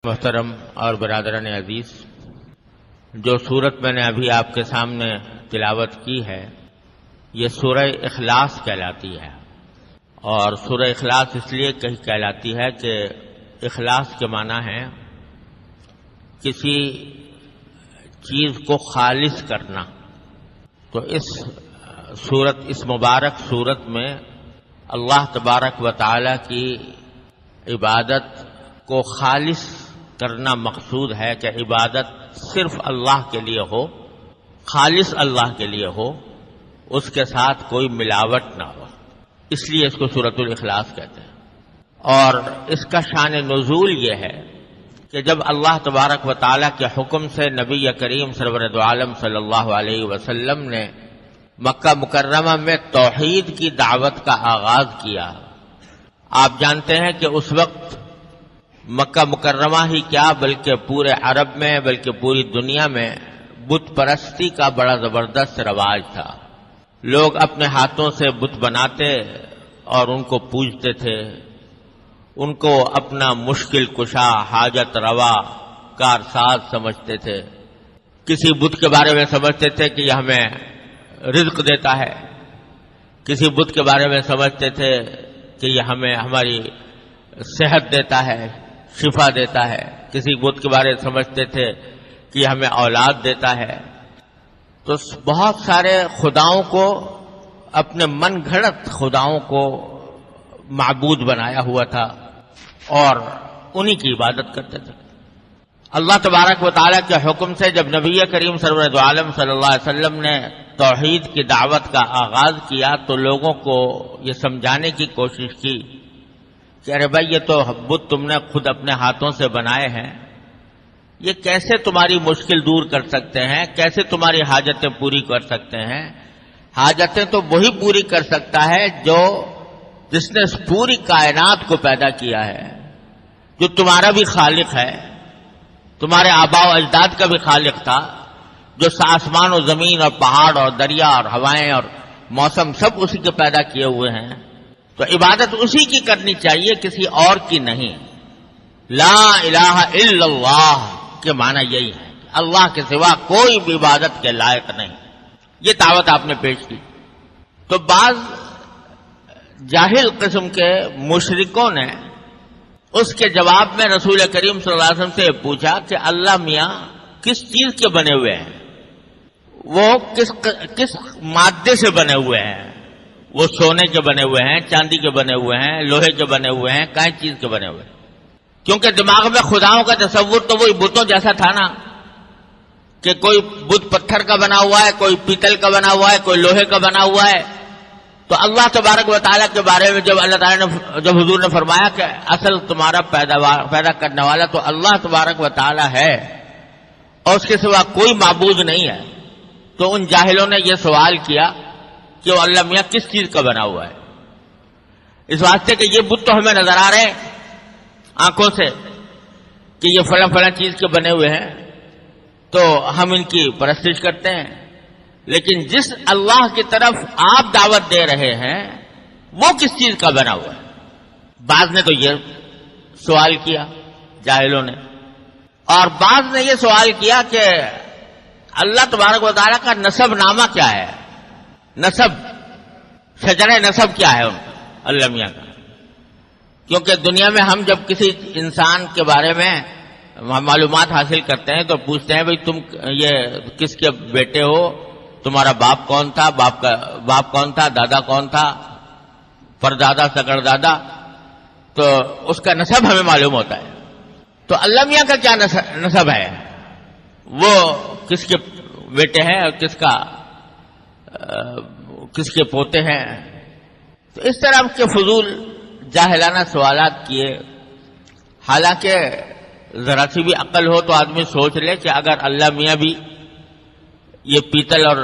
محترم اور برادران عزیز، جو سورت میں نے ابھی آپ کے سامنے تلاوت کی ہے یہ سورہ اخلاص کہلاتی ہے، اور سورہ اخلاص اس لیے کہلاتی ہے کہ اخلاص کے معنی ہے کسی چیز کو خالص کرنا۔ تو اس مبارک سورت میں اللہ تبارک و تعالی کی عبادت کو خالص کرنا مقصود ہے کہ عبادت صرف اللہ کے لیے ہو، خالص اللہ کے لیے ہو، اس کے ساتھ کوئی ملاوٹ نہ ہو، اس لیے اس کو سورۃ الاخلاص کہتے ہیں۔ اور اس کا شان نزول یہ ہے کہ جب اللہ تبارک و تعالیٰ کے حکم سے نبی کریم سرور دو عالم صلی اللہ علیہ وسلم نے مکہ مکرمہ میں توحید کی دعوت کا آغاز کیا۔ آپ جانتے ہیں کہ اس وقت مکہ مکرمہ ہی کیا بلکہ پورے عرب میں بلکہ پوری دنیا میں بت پرستی کا بڑا زبردست رواج تھا۔ لوگ اپنے ہاتھوں سے بت بناتے اور ان کو پوجتے تھے، ان کو اپنا مشکل کشا، حاجت روا، کارساز سمجھتے تھے۔ کسی بت کے بارے میں سمجھتے تھے کہ یہ ہمیں رزق دیتا ہے، کسی بت کے بارے میں سمجھتے تھے کہ یہ ہمیں ہماری صحت دیتا ہے، شفا دیتا ہے، کسی بت کے بارے میں سمجھتے تھے کہ ہمیں اولاد دیتا ہے۔ تو بہت سارے خداؤں کو، اپنے من گھڑت خداؤں کو معبود بنایا ہوا تھا اور انہی کی عبادت کرتے تھے۔ اللہ تبارک و تعالیٰ کے حکم سے جب نبی کریم سرور دو عالم صلی اللہ علیہ وسلم نے توحید کی دعوت کا آغاز کیا تو لوگوں کو یہ سمجھانے کی کوشش کی کہ ارے بھائی یہ تو بت تم نے خود اپنے ہاتھوں سے بنائے ہیں، یہ کیسے تمہاری مشکل دور کر سکتے ہیں، کیسے تمہاری حاجتیں پوری کر سکتے ہیں؟ حاجتیں تو وہی پوری کر سکتا ہے جس نے اس پوری کائنات کو پیدا کیا ہے، جو تمہارا بھی خالق ہے، تمہارے آباء و اجداد کا بھی خالق تھا، جو آسمان و زمین اور پہاڑ اور دریا اور ہوائیں اور موسم سب اسی کے پیدا کیے ہوئے ہیں۔ تو عبادت اسی کی کرنی چاہیے، کسی اور کی نہیں۔ لا الہ الا اللہ کے معنی یہی ہے، اللہ کے سوا کوئی بھی عبادت کے لائق نہیں۔ یہ دعوت آپ نے پیش کی تو بعض جاہل قسم کے مشرکوں نے اس کے جواب میں رسول کریم صلی اللہ علیہ وسلم سے پوچھا کہ اللہ میاں کس چیز کے بنے ہوئے ہیں، وہ کس مادے سے بنے ہوئے ہیں؟ وہ سونے کے بنے ہوئے ہیں، چاندی کے بنے ہوئے ہیں، لوہے کے بنے ہوئے ہیں، کئی چیز کے بنے ہوئے ہیں؟ کیونکہ دماغ میں خداؤں کا تصور تو وہی بتوں جیسا تھا نا، کہ کوئی بت پتھر کا بنا ہوا ہے، کوئی پیتل کا بنا ہوا ہے، کوئی لوہے کا بنا ہوا ہے۔ تو اللہ تبارک و تعالیٰ کے بارے میں جب اللہ تعالیٰ نے، جب حضور نے فرمایا کہ اصل تمہارا پیدا کرنے والا تو اللہ تبارک و تعالیٰ ہے اور اس کے سوا کوئی معبود نہیں ہے، تو ان جاہلوں نے یہ سوال کیا کہ وہ اللہ میاں کس چیز کا بنا ہوا ہے؟ اس واسطے کہ یہ بت تو ہمیں نظر آ رہے ہیں آنکھوں سے کہ یہ فلاں فلاں چیز کے بنے ہوئے ہیں، تو ہم ان کی پرستش کرتے ہیں، لیکن جس اللہ کی طرف آپ دعوت دے رہے ہیں وہ کس چیز کا بنا ہوا ہے؟ بعض نے تو یہ سوال کیا جاہلوں نے، اور بعض نے یہ سوال کیا کہ اللہ تبارک و تعالیٰ کا نسب نامہ کیا ہے، نسب، شجرہ نسب کیا ہے ان کا، اللہ میاں کا؟ کیونکہ دنیا میں ہم جب کسی انسان کے بارے میں معلومات حاصل کرتے ہیں تو پوچھتے ہیں بھئی تم یہ کس کے بیٹے ہو، تمہارا باپ کون تھا، باپ کون تھا، دادا کون تھا، پردادا، سگردادا، تو اس کا نسب ہمیں معلوم ہوتا ہے۔ تو اللہ میاں کا کیا نسب ہے، وہ کس کے بیٹے ہیں اور کس کے پوتے ہیں؟ تو اس طرح کے فضول جاہلانہ سوالات کیے۔ حالانکہ ذرا سی بھی عقل ہو تو آدمی سوچ لے کہ اگر اللہ میاں بھی یہ پیتل اور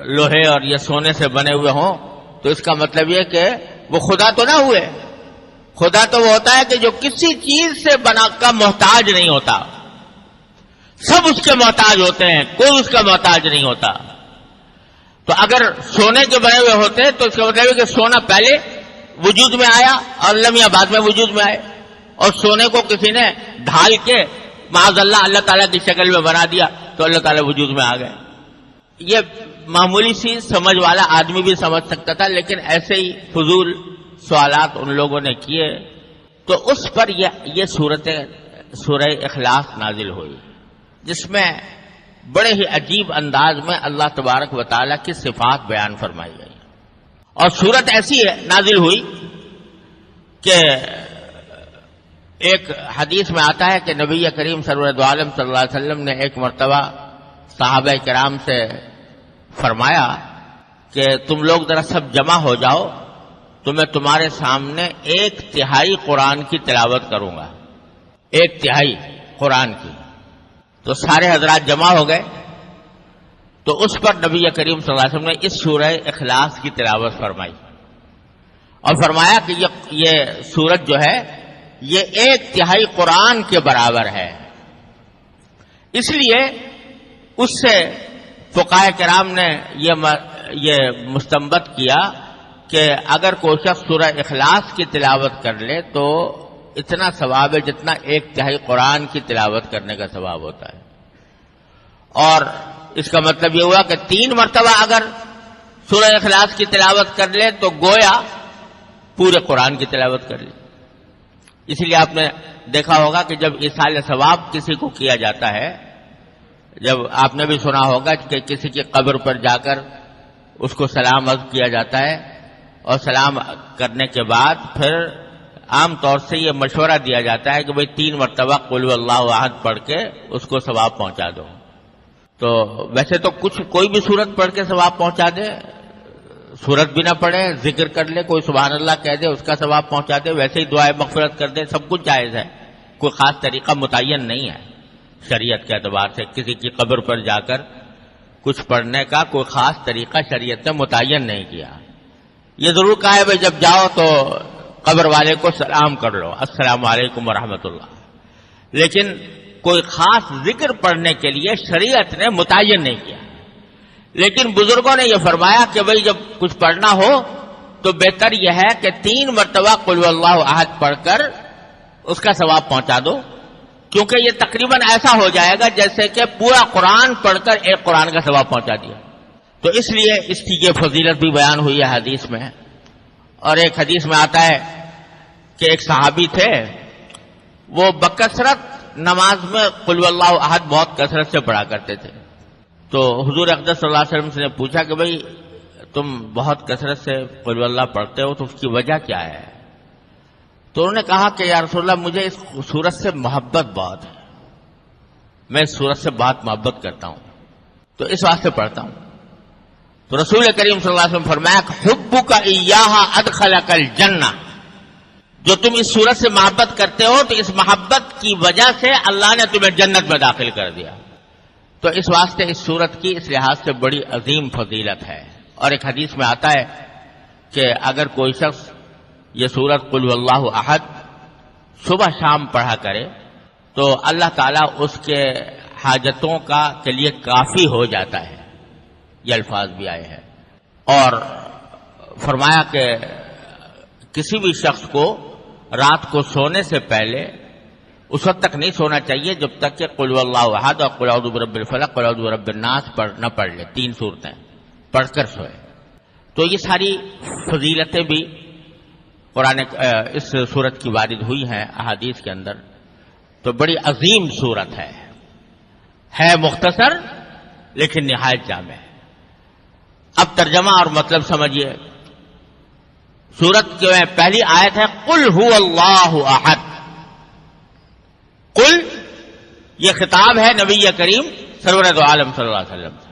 لوہے اور یہ سونے سے بنے ہوئے ہوں تو اس کا مطلب یہ کہ وہ خدا تو نہ ہوئے۔ خدا تو وہ ہوتا ہے کہ جو کسی چیز سے بنا کا محتاج نہیں ہوتا، سب اس کے محتاج ہوتے ہیں، کوئی اس کا محتاج نہیں ہوتا۔ تو اگر سونے کے بنے ہوئے ہوتے تو اس کا مطلب ہے کہ سونا پہلے وجود میں آیا اور اللہ میاں بعد میں وجود میں آئے۔ اور سونے کو کسی نے ڈھال کے معاذ اللہ تعالیٰ کی شکل میں بنا دیا تو اللہ تعالیٰ وجود میں آ گئے. یہ معمولی سی سمجھ والا آدمی بھی سمجھ سکتا تھا، لیکن ایسے ہی فضول سوالات ان لوگوں نے کیے تو اس پر یہ سورہ اخلاص نازل ہوئی، جس میں بڑے ہی عجیب انداز میں اللہ تبارک و تعالیٰ کی صفات بیان فرمائی گئی. اور سورت ایسی ہے نازل ہوئی کہ ایک حدیث میں آتا ہے کہ نبی کریم سرور عالم صلی اللہ علیہ وسلم نے ایک مرتبہ صحابہ کرام سے فرمایا کہ تم لوگ ذرا سب جمع ہو جاؤ تو میں تمہارے سامنے 1/3 قرآن کی تلاوت کروں گا. 1/3 قرآن کی. تو سارے حضرات جمع ہو گئے تو اس پر نبی کریم صلی اللہ علیہ وسلم نے اس سورہ اخلاص کی تلاوت فرمائی اور فرمایا کہ یہ سورت جو ہے یہ 1/3 قرآن کے برابر ہے. اس لیے اس سے فقہاء کرام نے یہ مستنبط کیا کہ اگر کوئی شخص سورہ اخلاص کی تلاوت کر لے تو اتنا ثواب ہے جتنا 1/3 قرآن کی تلاوت کرنے کا ثواب ہوتا ہے. اور اس کا مطلب یہ ہوا کہ 3 مرتبہ اگر سورہ اخلاص کی تلاوت کر لے تو گویا پورے قرآن کی تلاوت کر لی. اس لیے آپ نے دیکھا ہوگا کہ جب ایصال ثواب کسی کو کیا جاتا ہے، جب آپ نے بھی سنا ہوگا کہ کسی کی قبر پر جا کر اس کو سلام عرض کیا جاتا ہے اور سلام کرنے کے بعد پھر عام طور سے یہ مشورہ دیا جاتا ہے کہ بھئی 3 مرتبہ قل هو اللہ احد پڑھ کے اس کو ثواب پہنچا دو. تو ویسے تو کوئی بھی سورت پڑھ کے ثواب پہنچا دے، سورت بھی نہ پڑھے، ذکر کر لے، کوئی سبحان اللہ کہہ دے اس کا ثواب پہنچا دے، ویسے ہی دعائے مغفرت کر دے، سب کچھ جائز ہے. کوئی خاص طریقہ متعین نہیں ہے شریعت کے اعتبار سے. کسی کی قبر پر جا کر کچھ پڑھنے کا کوئی خاص طریقہ شریعت نے متعین نہیں کیا. یہ ضرور کہا ہے بھائی جب جاؤ تو قبر والے کو سلام کر لو، السلام علیکم ورحمۃ اللہ، لیکن کوئی خاص ذکر پڑھنے کے لیے شریعت نے متعین نہیں کیا. لیکن بزرگوں نے یہ فرمایا کہ بھئی جب کچھ پڑھنا ہو تو بہتر یہ ہے کہ 3 مرتبہ قل هو اللہ احد پڑھ کر اس کا ثواب پہنچا دو، کیونکہ یہ تقریباً ایسا ہو جائے گا جیسے کہ پورا قرآن پڑھ کر ایک قرآن کا ثواب پہنچا دیا. تو اس لیے اس کی یہ فضیلت بھی بیان ہوئی ہے حدیث میں. اور ایک حدیث میں آتا ہے کہ ایک صحابی تھے، وہ بکثرت نماز میں قل هو اللہ احد بہت کثرت سے پڑھا کرتے تھے. تو حضور اقدس صلی اللہ علیہ وسلم سے نے پوچھا کہ بھئی تم بہت کثرت سے قل هو اللہ پڑھتے ہو تو اس کی وجہ کیا ہے؟ تو انہوں نے کہا کہ یا رسول اللہ مجھے اس سورت سے محبت بہت ہے، میں اس سورت سے بہت محبت کرتا ہوں تو اس واسطے پڑھتا ہوں. تو رسول کریم صلی اللہ علیہ وسلم فرمایا کہ حبک ایہا ادخلک الجنہ، جو تم اس سورت سے محبت کرتے ہو تو اس محبت کی وجہ سے اللہ نے تمہیں جنت میں داخل کر دیا. تو اس واسطے اس سورت کی اس لحاظ سے بڑی عظیم فضیلت ہے. اور ایک حدیث میں آتا ہے کہ اگر کوئی شخص یہ سورت قل هو اللہ احد صبح شام پڑھا کرے تو اللہ تعالیٰ اس کے حاجتوں کے لیے کافی ہو جاتا ہے. یہ الفاظ بھی آئے ہیں. اور فرمایا کہ کسی بھی شخص کو رات کو سونے سے پہلے اس وقت تک نہیں سونا چاہیے جب تک کہ قل هو اللہ احد اور قل اعوذ برب الفلق قل اعوذ برب الناس نہ پڑھ لے. 3 صورتیں پڑھ کر سوئے. تو یہ ساری فضیلتیں بھی قرآن اس سورت کی وارد ہوئی ہیں احادیث کے اندر. تو بڑی عظیم سورت ہے مختصر لیکن نہایت جامع ہے. اب ترجمہ اور مطلب سمجھیے. سورت کی پہلی آیت ہے قل هو اللہ احد. قل یہ خطاب ہے نبی کریم سرور عالم صلی اللہ علیہ وسلم سے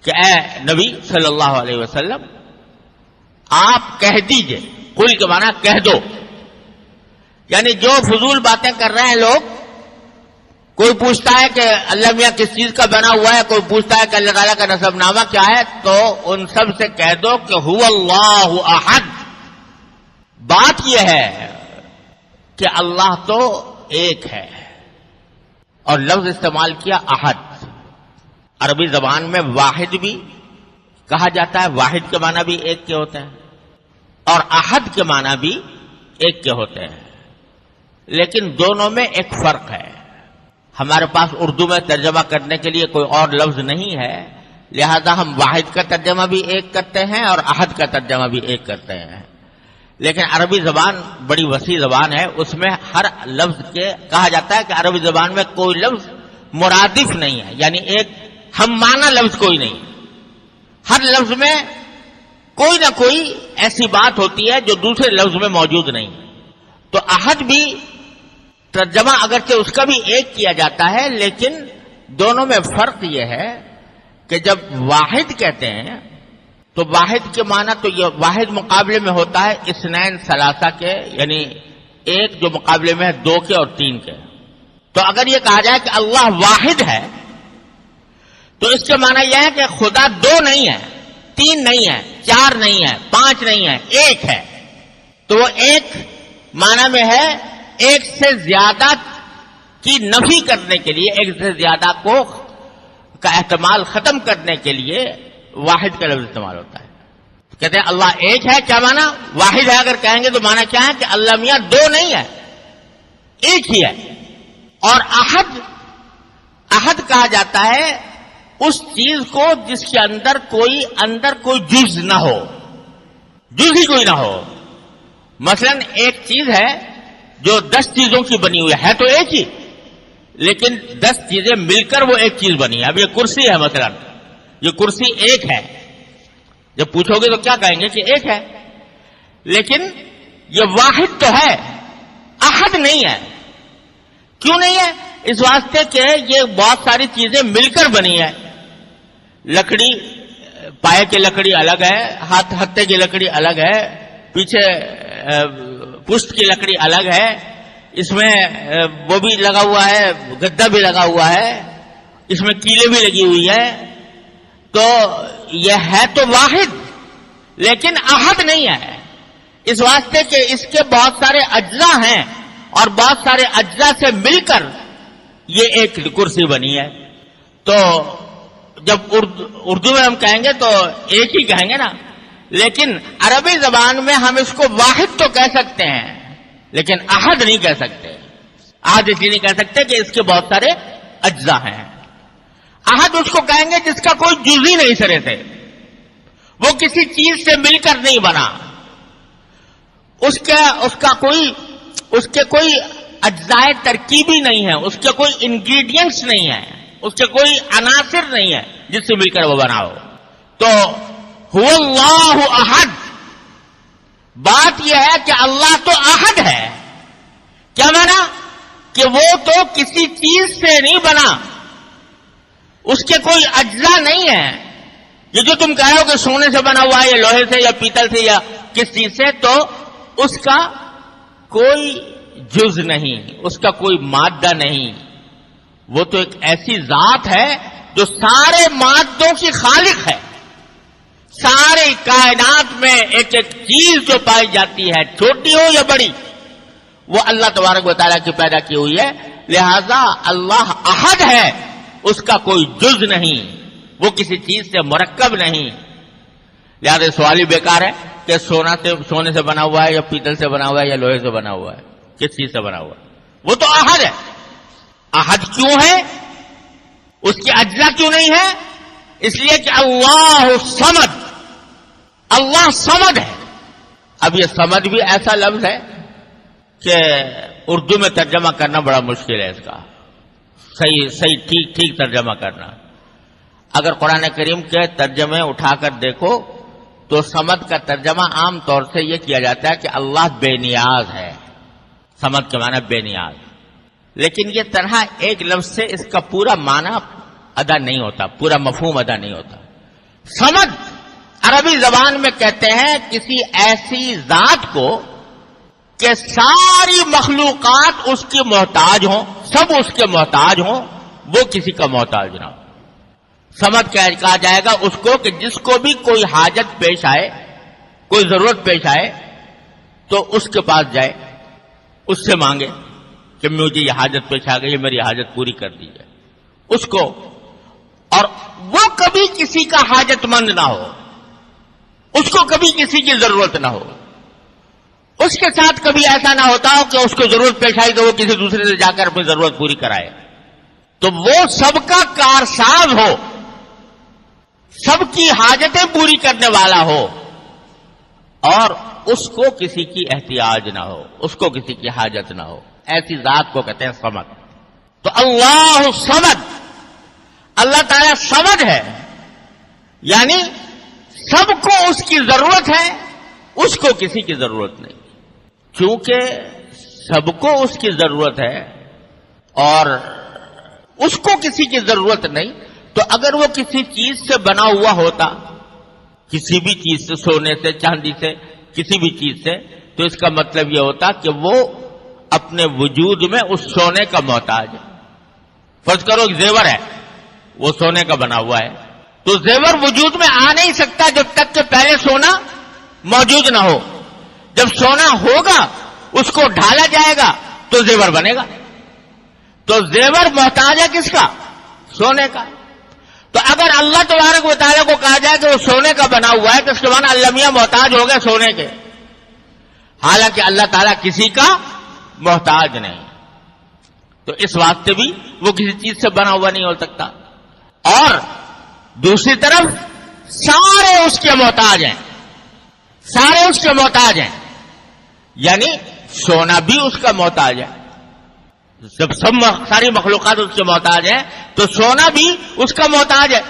کہ اے نبی صلی اللہ علیہ وسلم آپ کہہ دیجئے. قل کے معنی کہہ دو، یعنی جو فضول باتیں کر رہے ہیں لوگ، کوئی پوچھتا ہے کہ اللہ میاں کس چیز کا بنا ہوا ہے، کوئی پوچھتا ہے کہ اللہ تعالیٰ کا نسب نامہ کیا ہے، تو ان سب سے کہہ دو کہ هو اللہ احد. بات یہ ہے کہ اللہ تو ایک ہے اور لفظ استعمال کیا احد. عربی زبان میں واحد بھی کہا جاتا ہے، واحد کے معنی بھی ایک کے ہوتے ہیں اور احد کے معنی بھی ایک کے ہوتے ہیں. لیکن دونوں میں ایک فرق ہے. ہمارے پاس اردو میں ترجمہ کرنے کے لیے کوئی اور لفظ نہیں ہے، لہذا ہم واحد کا ترجمہ بھی ایک کرتے ہیں اور احد کا ترجمہ بھی ایک کرتے ہیں. لیکن عربی زبان بڑی وسیع زبان ہے، اس میں ہر لفظ کے کہا جاتا ہے کہ عربی زبان میں کوئی لفظ مرادف نہیں ہے، یعنی ایک ہم معنی لفظ کوئی نہیں. ہر لفظ میں کوئی نہ کوئی ایسی بات ہوتی ہے جو دوسرے لفظ میں موجود نہیں. تو احد بھی ترجمہ اگرچہ اس کا بھی ایک کیا جاتا ہے، لیکن دونوں میں فرق یہ ہے کہ جب واحد کہتے ہیں تو واحد کے معنی تو یہ واحد مقابلے میں ہوتا ہے اثنین ثلاثہ کے، یعنی ایک جو مقابلے میں ہے دو کے اور تین کے. تو اگر یہ کہا جائے کہ اللہ واحد ہے تو اس کے معنی یہ ہے کہ خدا دو نہیں ہے، تین نہیں ہے، چار نہیں ہے، پانچ نہیں ہے، ایک ہے. تو وہ ایک معنی میں ہے ایک سے زیادہ کی نفی کرنے کے لیے، ایک سے زیادہ کو کا احتمال ختم کرنے کے لیے واحد کا لفظ استعمال ہوتا ہے. کہتے ہیں اللہ ایک ہے، کیا معنی؟ واحد ہے اگر کہیں گے تو معنی کیا ہے کہ اللہ میاں دو نہیں ہے، ایک ہی ہے. اور احد کہا جاتا ہے اس چیز کو جس کے اندر کوئی جز نہ ہو، جز ہی کوئی نہ ہو. مثلا ایک چیز ہے جو 10 چیزوں کی بنی ہوئی ہے تو ایک ہی، لیکن 10 چیزیں مل کر وہ ایک چیز بنی ہے. اب یہ کرسی ہے، مثلا یہ کرسی ایک ہے، جب پوچھو گے تو کیا کہیں گے کہ ایک ہے، لیکن یہ واحد تو ہے، احد نہیں ہے. کیوں نہیں ہے؟ اس واسطے کہ یہ بہت ساری چیزیں مل کر بنی ہے. لکڑی، پائے کی لکڑی الگ ہے، ہتھے کی لکڑی الگ ہے، پیچھے پشت کی لکڑی الگ ہے، اس میں وہ بھی لگا ہوا ہے، گدا بھی لگا ہوا ہے، اس میں کیلیں بھی لگی ہوئی ہے. تو یہ ہے تو واحد لیکن احد نہیں ہے، اس واسطے کہ اس کے بہت سارے اجزاء ہیں اور بہت سارے اجزاء سے مل کر یہ ایک کرسی بنی ہے. تو جب اردو میں ہم کہیں گے تو ایک ہی کہیں گے نا، لیکن عربی زبان میں ہم اس کو واحد تو کہہ سکتے ہیں لیکن احد نہیں کہہ سکتے. احد اس لیے نہیں کہہ سکتے کہ اس کے بہت سارے اجزاء ہیں. احد اس کو کہیں گے جس کا کوئی جز ہی نہیں سرے سے، وہ کسی چیز سے مل کر نہیں بنا، اس کے کوئی اجزائے ترکیبی نہیں ہے، اس کے کوئی انگریڈینٹس نہیں ہے، اس کے کوئی عناصر نہیں ہے جس سے مل کر وہ بنا ہو. تو هو اللہ احد، بات یہ ہے کہ اللہ تو احد ہے. کیا مانا؟ کہ وہ تو کسی چیز سے نہیں بنا، اس کے کوئی اجزاء نہیں ہے. یہ جو تم کہہ رہے ہو کہ سونے سے بنا ہوا ہے یا لوہے سے یا پیتل سے یا کس چیز سے، تو اس کا کوئی جز نہیں، اس کا کوئی مادہ نہیں. وہ تو ایک ایسی ذات ہے جو سارے مادوں کی خالق ہے. سارے کائنات میں ایک ایک چیز جو پائی جاتی ہے، چھوٹی ہو یا بڑی، وہ اللہ تبارک و تعالیٰ کی پیدا کی ہوئی ہے. لہذا اللہ احد ہے، اس کا کوئی جز نہیں، وہ کسی چیز سے مرکب نہیں. لہذا سوال ہی بیکار ہے کہ سونے سے بنا ہوا ہے یا پیتل سے بنا ہوا ہے یا لوہے سے بنا ہوا ہے، کس چیز سے بنا ہوا ہے؟ وہ تو احد ہے. احد کیوں ہے؟ اس کے اجزاء کیوں نہیں ہے؟ اس لیے کہ اللہ صمد، اللہ صمد ہے. اب یہ صمد بھی ایسا لفظ ہے کہ اردو میں ترجمہ کرنا بڑا مشکل ہے. اس کا صحیح ٹھیک ترجمہ کرنا. اگر قرآن کریم کے ترجمے اٹھا کر دیکھو تو صمد کا ترجمہ عام طور سے یہ کیا جاتا ہے کہ اللہ بے نیاز ہے. صمد کے معنی بے نیاز. لیکن یہ طرح ایک لفظ سے اس کا پورا معنی ادا نہیں ہوتا، پورا مفہوم ادا نہیں ہوتا. صمد عربی زبان میں کہتے ہیں کسی ایسی ذات کو کہ ساری مخلوقات اس کی محتاج ہوں، سب اس کے محتاج ہوں، وہ کسی کا محتاج نہ ہو. صمد کہا جائے گا اس کو کہ جس کو بھی کوئی حاجت پیش آئے، کوئی ضرورت پیش آئے تو اس کے پاس جائے، اس سے مانگے کہ مجھے یہ حاجت پیش آ گئی، میری حاجت پوری کر دیجیے اس کو. اور وہ کبھی کسی کا حاجت مند نہ ہو، اس کو کبھی کسی کی ضرورت نہ ہو، اس کے ساتھ کبھی ایسا نہ ہوتا ہو کہ اس کو ضرورت پیش آئی تو وہ کسی دوسرے سے جا کر اپنی ضرورت پوری کرائے. تو وہ سب کا کارساز ہو، سب کی حاجتیں پوری کرنے والا ہو، اور اس کو کسی کی احتیاج نہ ہو، اس کو کسی کی حاجت نہ ہو. ایسی ذات کو کہتے ہیں صمد. تو اللہ صمد، اللہ تعالیٰ صمد ہے، یعنی سب کو اس کی ضرورت ہے، اس کو کسی کی ضرورت نہیں. چونکہ سب کو اس کی ضرورت ہے اور اس کو کسی کی ضرورت نہیں، تو اگر وہ کسی چیز سے بنا ہوا ہوتا، کسی بھی چیز سے، سونے سے، چاندی سے، کسی بھی چیز سے، تو اس کا مطلب یہ ہوتا کہ وہ اپنے وجود میں اس سونے کا محتاج ہے. فرض کرو ایک زیور ہے، وہ سونے کا بنا ہوا ہے، تو زیور وجود میں آ نہیں سکتا جب تک کہ پہلے سونا موجود نہ ہو. جب سونا ہوگا، اس کو ڈھالا جائے گا تو زیور بنے گا. تو زیور محتاج ہے کس کا؟ سونے کا. تو اگر اللہ تبارک و تعالیٰ کو کہا جائے کہ وہ سونے کا بنا ہوا ہے تو اس کے معنی اللہ میاں محتاج ہو گئے سونے کے، حالانکہ اللہ تعالیٰ کسی کا محتاج نہیں. تو اس واسطے بھی وہ کسی چیز سے بنا ہوا نہیں ہو سکتا. اور دوسری طرف سارے اس کے محتاج ہیں، سارے اس کے محتاج ہیں، یعنی سونا بھی اس کا محتاج ہے. جب ساری مخلوقات اس کے محتاج ہیں تو سونا بھی اس کا محتاج ہے.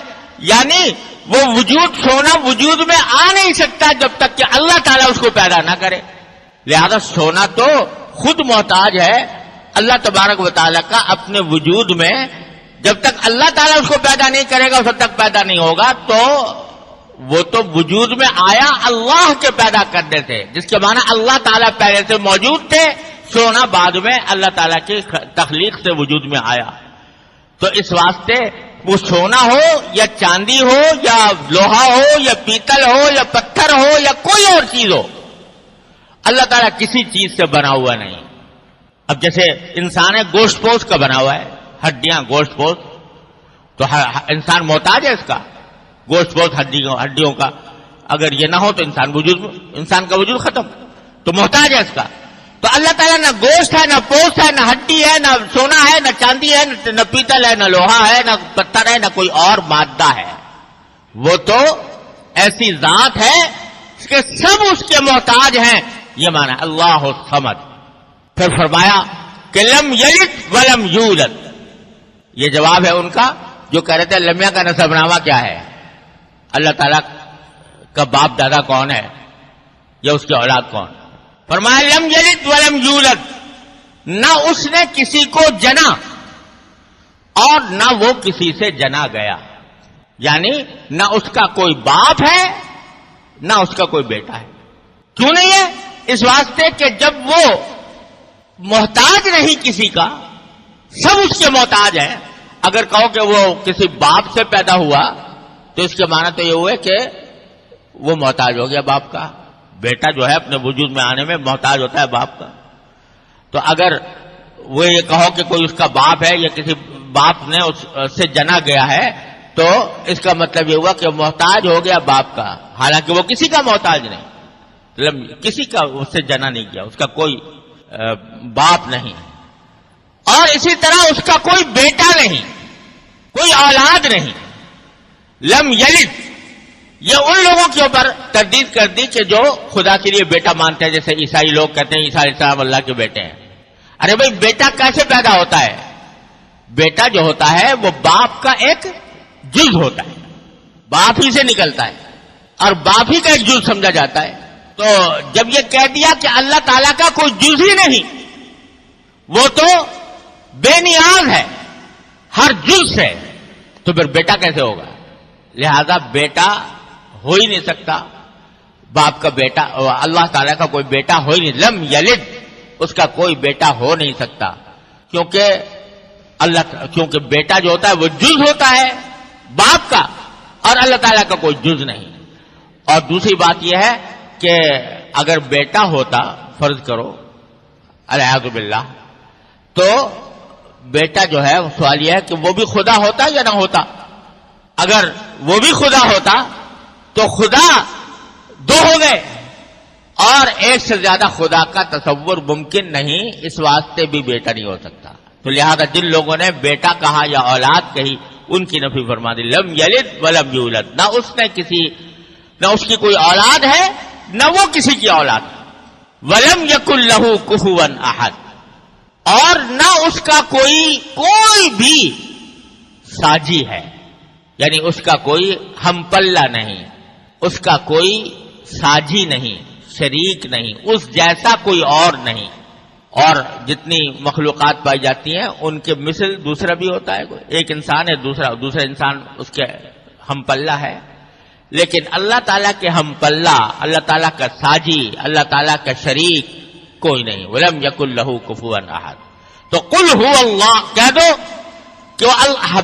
یعنی وہ وجود، سونا وجود میں آ نہیں سکتا جب تک کہ اللہ تعالیٰ اس کو پیدا نہ کرے. لہذا سونا تو خود محتاج ہے اللہ تبارک و تعالیٰ کا اپنے وجود میں. جب تک اللہ تعالیٰ اس کو پیدا نہیں کرے گا، اس وقت تک پیدا نہیں ہوگا. تو وہ تو وجود میں آیا اللہ کے پیدا کرنے سے، جس کے معنی اللہ تعالیٰ پہلے سے موجود تھے، سونا بعد میں اللہ تعالیٰ کی تخلیق سے وجود میں آیا. تو اس واسطے وہ سونا ہو یا چاندی ہو یا لوہا ہو یا پیتل ہو یا پتھر ہو یا کوئی اور چیز ہو، اللہ تعالیٰ کسی چیز سے بنا ہوا نہیں. اب جیسے انسان ہے، گوشت پوش کا بنا ہوا ہے، ہڈیاں گوشت پوش، تو انسان محتاج ہے اس کا، گوشت پوش ہڈیوں کا. اگر یہ نہ ہو تو انسان کا وجود ختم، تو محتاج ہے اس کا. تو اللہ تعالیٰ نہ گوشت ہے، نہ پوست ہے، نہ ہڈی ہے، نہ سونا ہے، نہ چاندی ہے، نہ پیتل ہے، نہ لوہا ہے، نہ پتھر ہے، نہ کوئی اور مادہ ہے. وہ تو ایسی ذات ہے کہ سب اس کے محتاج ہیں. یہ معنی اللہ الصمد. پھر فرمایا کہ لم یلد ولم یولد. یہ جواب ہے ان کا جو کہہ رہے تھے لمیہ کا نسب نامہ کیا ہے، اللہ تعالیٰ کا باپ دادا کون ہے یا اس کی اولاد کون. فرمایا لم یلد ولم یولد، نہ اس نے کسی کو جنا اور نہ وہ کسی سے جنا گیا. یعنی نہ اس کا کوئی باپ ہے نہ اس کا کوئی بیٹا ہے. کیوں نہیں ہے؟ اس واسطے کہ جب وہ محتاج نہیں کسی کا، سب اس کے محتاج ہیں. اگر کہو کہ وہ کسی باپ سے پیدا ہوا تو اس کے معنی تو یہ ہوئے کہ وہ محتاج ہو گیا باپ کا. بیٹا جو ہے اپنے وجود میں آنے میں محتاج ہوتا ہے باپ کا. تو اگر وہ یہ کہو کہ کوئی اس کا باپ ہے یا کسی باپ نے اس سے جنا گیا ہے تو اس کا مطلب یہ ہوا کہ محتاج ہو گیا باپ کا، حالانکہ وہ کسی کا محتاج نہیں، کسی کا اس سے جنا نہیں کیا، اس کا کوئی باپ نہیں. اور اسی طرح اس کا کوئی بیٹا نہیں، کوئی اولاد نہیں. لم یلد، یہ ان لوگوں کے اوپر تردید کر دی کہ جو خدا کے لیے بیٹا مانتے ہیں، جیسے عیسائی لوگ کہتے ہیں عیسیٰ علیہ السلام اللہ کے بیٹے ہیں. ارے بھائی بیٹا کیسے پیدا ہوتا ہے؟ بیٹا جو ہوتا ہے وہ باپ کا ایک جز ہوتا ہے، باپ ہی سے نکلتا ہے اور باپ ہی کا ایک جز سمجھا جاتا ہے. تو جب یہ کہہ دیا کہ اللہ تعالیٰ کا کوئی جز ہی نہیں، وہ تو بے نیاز ہے ہر جز سے، تو پھر بیٹا کیسے ہوگا؟ لہذا بیٹا ہو ہی نہیں سکتا، باپ کا بیٹا، اللہ تعالیٰ کا کوئی بیٹا ہو ہی نہیں. لم یلد، اس کا کوئی بیٹا ہو نہیں سکتا، کیونکہ بیٹا جو ہوتا ہے وہ جز ہوتا ہے باپ کا، اور اللہ تعالیٰ کا کوئی جز نہیں. اور دوسری بات یہ ہے کہ اگر بیٹا ہوتا، فرض کرو الیاذ باللہ، تو بیٹا جو ہے سوال یہ ہے کہ وہ بھی خدا ہوتا یا نہ ہوتا. اگر وہ بھی خدا ہوتا تو خدا دو ہو گئے، اور ایک سے زیادہ خدا کا تصور ممکن نہیں، اس واسطے بھی بیٹا نہیں ہو سکتا. تو لہذا جن لوگوں نے بیٹا کہا یا اولاد کہی ان کی نفی فرما دی. لم یلد ولم یولد، نہ اس کی کوئی اولاد ہے نہ وہ کسی کی اولاد. ولم یکن لہ کفوا احد، اور نہ اس کا کوئی بھی ساجی ہے، یعنی اس کا کوئی ہم پلہ نہیں، اس کا کوئی ساجی نہیں، شریک نہیں، اس جیسا کوئی اور نہیں. اور جتنی مخلوقات پائی جاتی ہیں ان کے مثل دوسرا بھی ہوتا ہے. ایک انسان ہے، دوسرا انسان اس کے ہم پلہ ہے، لیکن اللہ تعالیٰ کے ہم پلہ، اللہ تعالیٰ کا ساجی، اللہ تعالیٰ کا شریک کوئی نہیں. ولم یکن لہ کفوا احد. تو قل هو اللہ کہہ دو کہ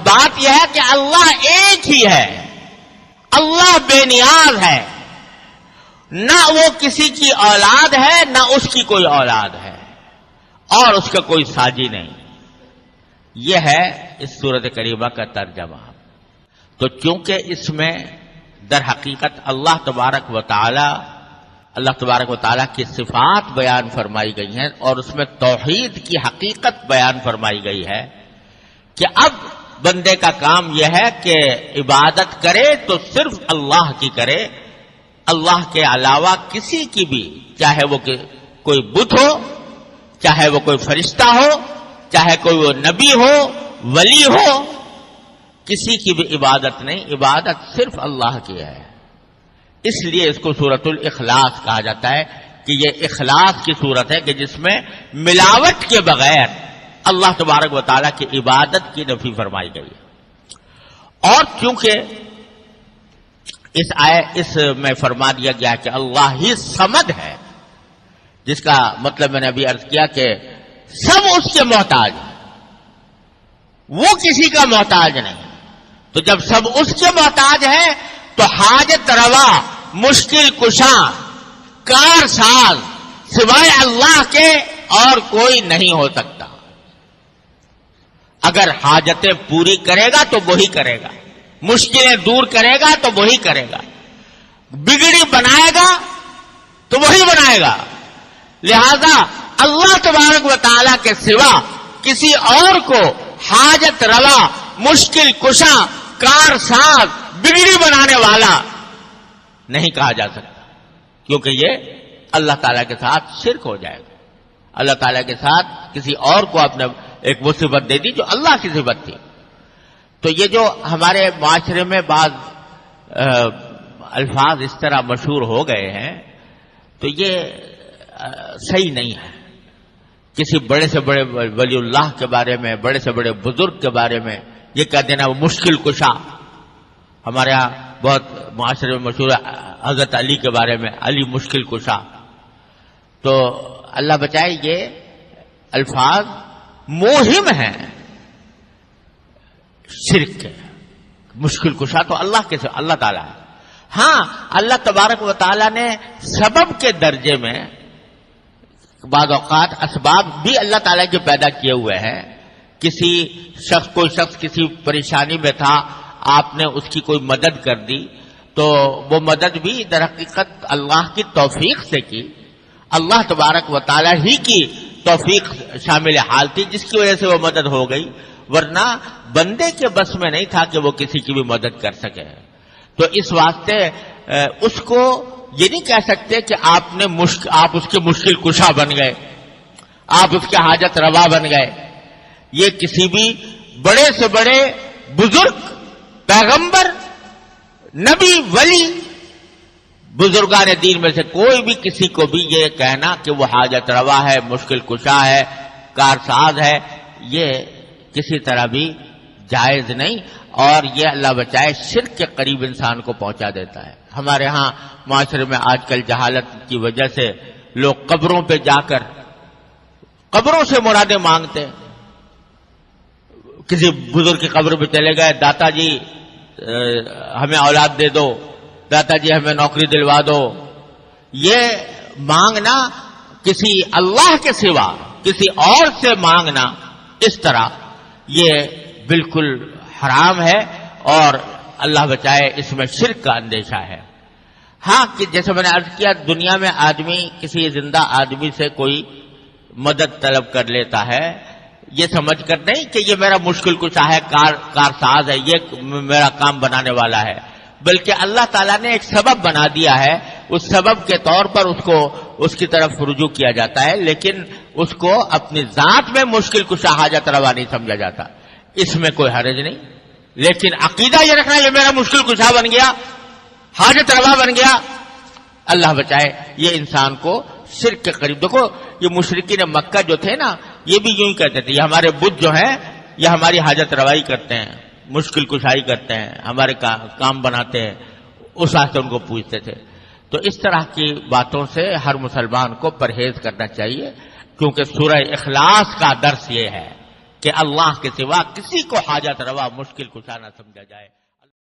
بات یہ ہے کہ اللہ ایک ہی ہے، اللہ بے نیاز ہے، نہ وہ کسی کی اولاد ہے نہ اس کی کوئی اولاد ہے، اور اس کا کوئی ساجی نہیں. یہ ہے اس سورۃ کریمہ کا ترجمہ. تو چونکہ اس میں در حقیقت اللہ تبارک و تعالی کی صفات بیان فرمائی گئی ہیں اور اس میں توحید کی حقیقت بیان فرمائی گئی ہے کہ اب بندے کا کام یہ ہے کہ عبادت کرے تو صرف اللہ کی کرے، اللہ کے علاوہ کسی کی بھی، چاہے وہ کوئی بت ہو، چاہے وہ کوئی فرشتہ ہو، چاہے کوئی وہ نبی ہو، ولی ہو، کسی کی بھی عبادت نہیں، عبادت صرف اللہ کی ہے. اس لیے اس کو سورۃ الاخلاص کہا جاتا ہے کہ یہ اخلاص کی صورت ہے کہ جس میں ملاوٹ کے بغیر اللہ تبارک و تعالیٰ کی عبادت کی نفی فرمائی گئی ہے. اور چونکہ اس میں فرما دیا گیا کہ اللہ ہی صمد ہے، جس کا مطلب میں نے ابھی عرض کیا کہ سب اس کے محتاج ہیں، وہ کسی کا محتاج نہیں. تو جب سب اس کے محتاج ہیں تو حاجت روا، مشکل کشا، کار ساز سوائے اللہ کے اور کوئی نہیں ہو سکتا. اگر حاجتیں پوری کرے گا تو وہی کرے گا، مشکلیں دور کرے گا تو وہی کرے گا، بگڑی بنائے گا تو وہی بنائے گا. لہذا اللہ تبارک و تعالیٰ کے سوا کسی اور کو حاجت روا، مشکل کشا، کار ساز، بگڑی بنانے والا نہیں کہا جا سکتا، کیونکہ یہ اللہ تعالیٰ کے ساتھ شرک ہو جائے گا. اللہ تعالیٰ کے ساتھ کسی اور کو آپ نے ایک وہ صفت دے دی جو اللہ کی صفت تھی. تو یہ جو ہمارے معاشرے میں بعض الفاظ اس طرح مشہور ہو گئے ہیں تو یہ صحیح نہیں ہے. کسی بڑے سے بڑے ولی اللہ کے بارے میں، بڑے سے بڑے بزرگ کے بارے میں یہ کہہ دینا وہ مشکل کشا. ہمارے ہاں بہت معاشرے میں مشہور ہے حضرت علی کے بارے میں، علی مشکل کشا. تو اللہ بچائے یہ الفاظ موہم ہیں شرک کے. مشکل کشا تو اللہ تعالیٰ ہے. ہاں اللہ تبارک و تعالیٰ نے سبب کے درجے میں بعض اوقات اسباب بھی اللہ تعالیٰ کے پیدا کیے ہوئے ہیں. کوئی شخص کسی پریشانی میں تھا، آپ نے اس کی کوئی مدد کر دی تو وہ مدد بھی در حقیقت اللہ کی توفیق سے کی. اللہ تبارک و تعالیٰ ہی کی توفیق شامل حال تھی جس کی وجہ سے وہ مدد ہو گئی، ورنہ بندے کے بس میں نہیں تھا کہ وہ کسی کی بھی مدد کر سکے. تو اس واسطے اس کو یہ نہیں کہہ سکتے کہ آپ اس کے مشکل کشا بن گئے، آپ اس کے حاجت روا بن گئے. یہ کسی بھی بڑے سے بڑے بزرگ، پیغمبر، نبی، ولی، بزرگان دین میں سے کوئی بھی کسی کو بھی یہ کہنا کہ وہ حاجت روا ہے، مشکل کشا ہے، کارساز ہے، یہ کسی طرح بھی جائز نہیں. اور یہ اللہ بچائے شرک کے قریب انسان کو پہنچا دیتا ہے. ہمارے ہاں معاشرے میں آج کل جہالت کی وجہ سے لوگ قبروں پہ جا کر قبروں سے مرادیں مانگتے. کسی بزرگ کی قبر پہ چلے گئے، داتا جی ہمیں اولاد دے دو، داتا جی ہمیں نوکری دلوا دو. یہ مانگنا کسی اللہ کے سوا کسی اور سے مانگنا اس طرح یہ بالکل حرام ہے اور اللہ بچائے اس میں شرک کا اندیشہ ہے. ہاں کہ جیسے میں نے عرض کیا دنیا میں آدمی کسی زندہ آدمی سے کوئی مدد طلب کر لیتا ہے یہ سمجھ کر نہیں کہ یہ میرا مشکل کشا ہے، کارساز ہے، یہ میرا کام بنانے والا ہے، بلکہ اللہ تعالیٰ نے ایک سبب بنا دیا ہے، اس سبب کے طور پر اس کی طرف رجوع کیا جاتا ہے، لیکن اس کو اپنی ذات میں مشکل کشا حاجت روا نہیں سمجھا جاتا، اس میں کوئی حرج نہیں۔ لیکن عقیدہ یہ رکھنا یہ میرا مشکل کشا بن گیا، حاجت روا بن گیا، اللہ بچائے، یہ انسان کو شرک کے قریب۔ دیکھو یہ مشرکین مکہ جو تھے نا یہ بھی یوں ہی کہتے تھے، یہ ہمارے بت جو ہیں یہ ہماری حاجت روائی کرتے ہیں، مشکل کشائی کرتے ہیں، ہمارے کام بناتے ہیں، اس واسطے ان کو پوچھتے تھے۔ تو اس طرح کی باتوں سے ہر مسلمان کو پرہیز کرنا چاہیے، کیونکہ سورہ اخلاص کا درس یہ ہے کہ اللہ کے سوا کسی کو حاجت روا مشکل کشا نہ سمجھا جائے۔